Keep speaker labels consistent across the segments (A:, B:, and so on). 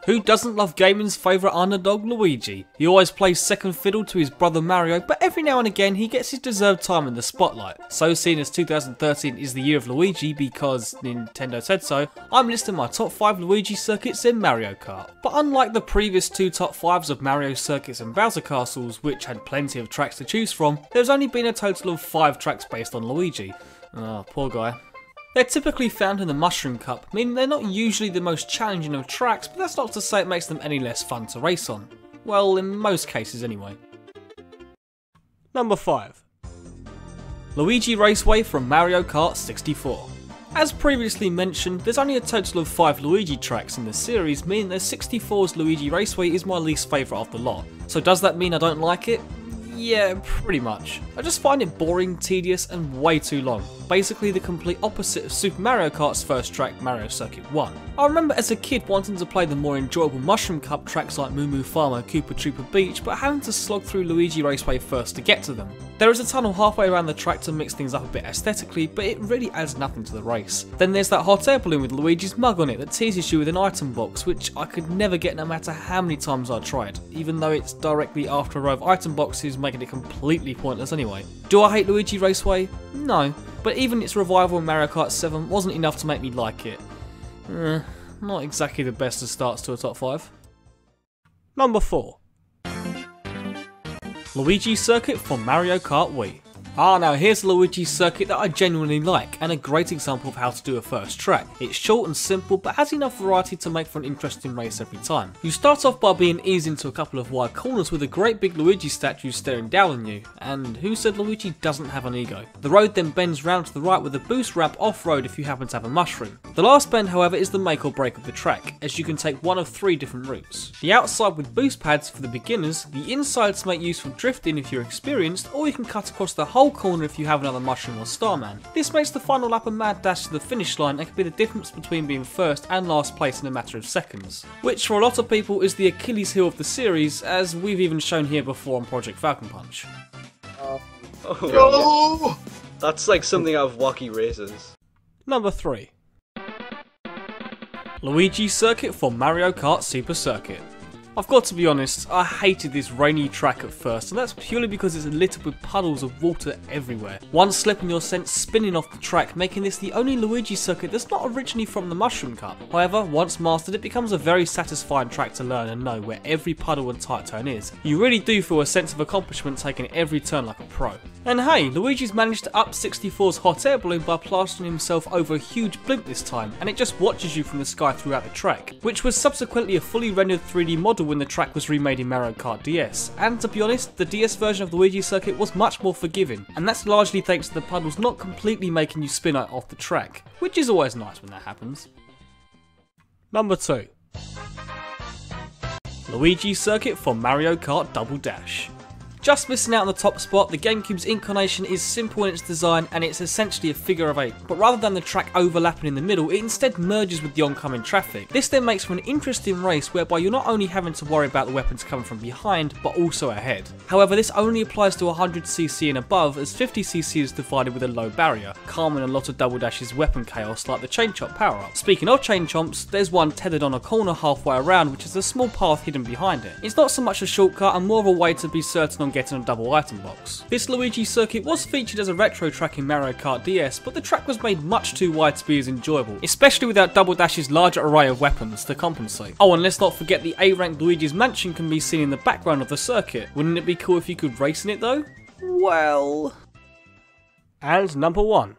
A: Who doesn't love gaming's favourite underdog, Luigi? He always plays second fiddle to his brother Mario, but every now and again he gets his deserved time in the spotlight. So seeing as 2013 is the year of Luigi because Nintendo said so, I'm listing my top 5 Luigi circuits in Mario Kart. But unlike the previous 2 top 5s of Mario Circuits and Bowser Castles, which had plenty of tracks to choose from, there's only been a total of 5 tracks based on Luigi. Oh, poor guy. They're typically found in the Mushroom Cup, meaning they're not usually the most challenging of tracks, but that's not to say it makes them any less fun to race on. Well, in most cases anyway. Number 5. Luigi Raceway from Mario Kart 64. As previously mentioned, there's only a total of 5 Luigi tracks in the series, meaning that 64's Luigi Raceway is my least favourite of the lot. So does that mean I don't like it? Yeah, pretty much. I just find it boring, tedious and way too long. Basically the complete opposite of Super Mario Kart's first track, Mario Circuit 1. I remember as a kid wanting to play the more enjoyable Mushroom Cup tracks like Moo Moo Farm, Koopa Troopa Beach, but having to slog through Luigi Raceway first to get to them. There is a tunnel halfway around the track to mix things up a bit aesthetically, but it really adds nothing to the race. Then there's that hot air balloon with Luigi's mug on it that teases you with an item box, which I could never get no matter how many times I tried, even though it's directly after a row of item boxes, making it completely pointless anyway. Do I hate Luigi Raceway? No, but even its revival in Mario Kart 7 wasn't enough to make me like it. Not exactly the best of starts to a top 5. Number 4. Luigi Circuit from Mario Kart Wii. Now here's a Luigi Circuit that I genuinely like, and a great example of how to do a first track. It's short and simple, but has enough variety to make for an interesting race every time. You start off by being eased into a couple of wide corners with a great big Luigi statue staring down on you, and who said Luigi doesn't have an ego? The road then bends round to the right with a boost ramp off-road if you happen to have a mushroom. The last bend, however, is the make or break of the track, as you can take one of 3 different routes. The outside with boost pads for the beginners, the inside to make use for drifting if you're experienced, or you can cut across the whole corner if you have another mushroom or Starman. This makes the final lap a mad dash to the finish line and can be the difference between being first and last place in a matter of seconds. Which for a lot of people is the Achilles heel of the series, as we've even shown here before on Projectfalconpunch.
B: Oh, that's like something out of Wacky Races.
A: Number 3. Luigi Circuit for Mario Kart Super Circuit. I've got to be honest, I hated this rainy track at first, and that's purely because it's littered with puddles of water everywhere. One slip and you're sent spinning off the track, making this the only Luigi circuit that's not originally from the Mushroom Cup. However, once mastered, it becomes a very satisfying track to learn and know where every puddle and tight turn is. You really do feel a sense of accomplishment taking every turn like a pro. And hey, Luigi's managed to up 64's hot air balloon by plastering himself over a huge blimp this time, and it just watches you from the sky throughout the track, which was subsequently a fully rendered 3D model when the track was remade in Mario Kart DS, and to be honest, the DS version of Luigi Circuit was much more forgiving, and that's largely thanks to the puddles not completely making you spin out off the track, which is always nice when that happens. Number 2. Luigi Circuit for Mario Kart Double Dash. Just missing out on the top spot, the GameCube's incarnation is simple in its design and it's essentially a figure of 8, but rather than the track overlapping in the middle, it instead merges with the oncoming traffic. This then makes for an interesting race whereby you're not only having to worry about the weapons coming from behind, but also ahead. However, this only applies to 100cc and above, as 50cc is divided with a low barrier, calming a lot of Double Dash's weapon chaos like the Chain Chomp power-up. Speaking of Chain Chomps, there's one tethered on a corner halfway around, which is a small path hidden behind it. It's not so much a shortcut and more of a way to be certain on getting a double item box. This Luigi Circuit was featured as a retro track in Mario Kart DS, but the track was made much too wide to be as enjoyable, especially without Double Dash's larger array of weapons to compensate. Oh, and let's not forget the A-rank Luigi's Mansion can be seen in the background of the circuit. Wouldn't it be cool if you could race in it though? Well... And number 1.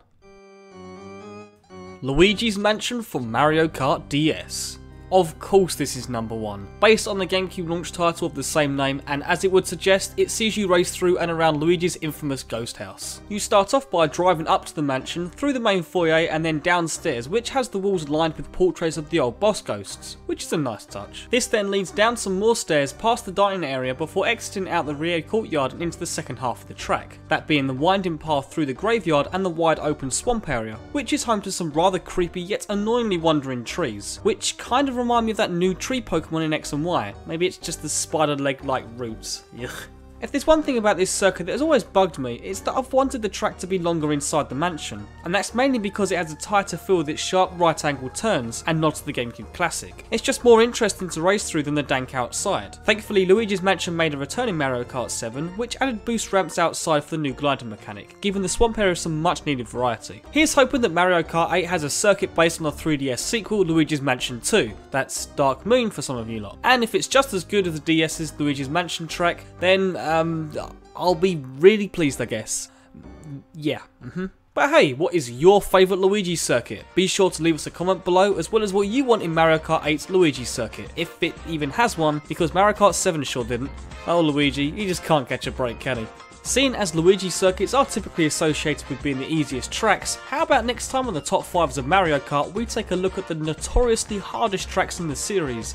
A: Luigi's Mansion for Mario Kart DS. Of course this is number 1, based on the GameCube launch title of the same name, and as it would suggest, it sees you race through and around Luigi's infamous ghost house. You start off by driving up to the mansion, through the main foyer and then downstairs, which has the walls lined with portraits of the old boss ghosts, which is a nice touch. This then leads down some more stairs past the dining area before exiting out the rear courtyard and into the second half of the track, that being the winding path through the graveyard and the wide open swamp area, which is home to some rather creepy yet annoyingly wandering trees, which kind of remind me of that new tree Pokemon in X and Y. Maybe it's just the spider leg like roots. Yuck. If there's one thing about this circuit that has always bugged me, it's that I've wanted the track to be longer inside the mansion, and that's mainly because it has a tighter feel with its sharp right angle turns and nods to the GameCube Classic. It's just more interesting to race through than the dank outside. Thankfully, Luigi's Mansion made a return in Mario Kart 7, which added boost ramps outside for the new gliding mechanic, giving the swamp area some much needed variety. Here's hoping that Mario Kart 8 has a circuit based on the 3DS sequel Luigi's Mansion 2, that's Dark Moon for some of you lot. And if it's just as good as the DS's Luigi's Mansion track, then I'll be really pleased, I guess. Yeah. But hey, what is your favourite Luigi circuit? Be sure to leave us a comment below, as well as what you want in Mario Kart 8's Luigi Circuit, if it even has one, because Mario Kart 7 sure didn't. Oh Luigi, he just can't catch a break, can he? Seeing as Luigi circuits are typically associated with being the easiest tracks, how about next time on the top 5s of Mario Kart we take a look at the notoriously hardest tracks in the series?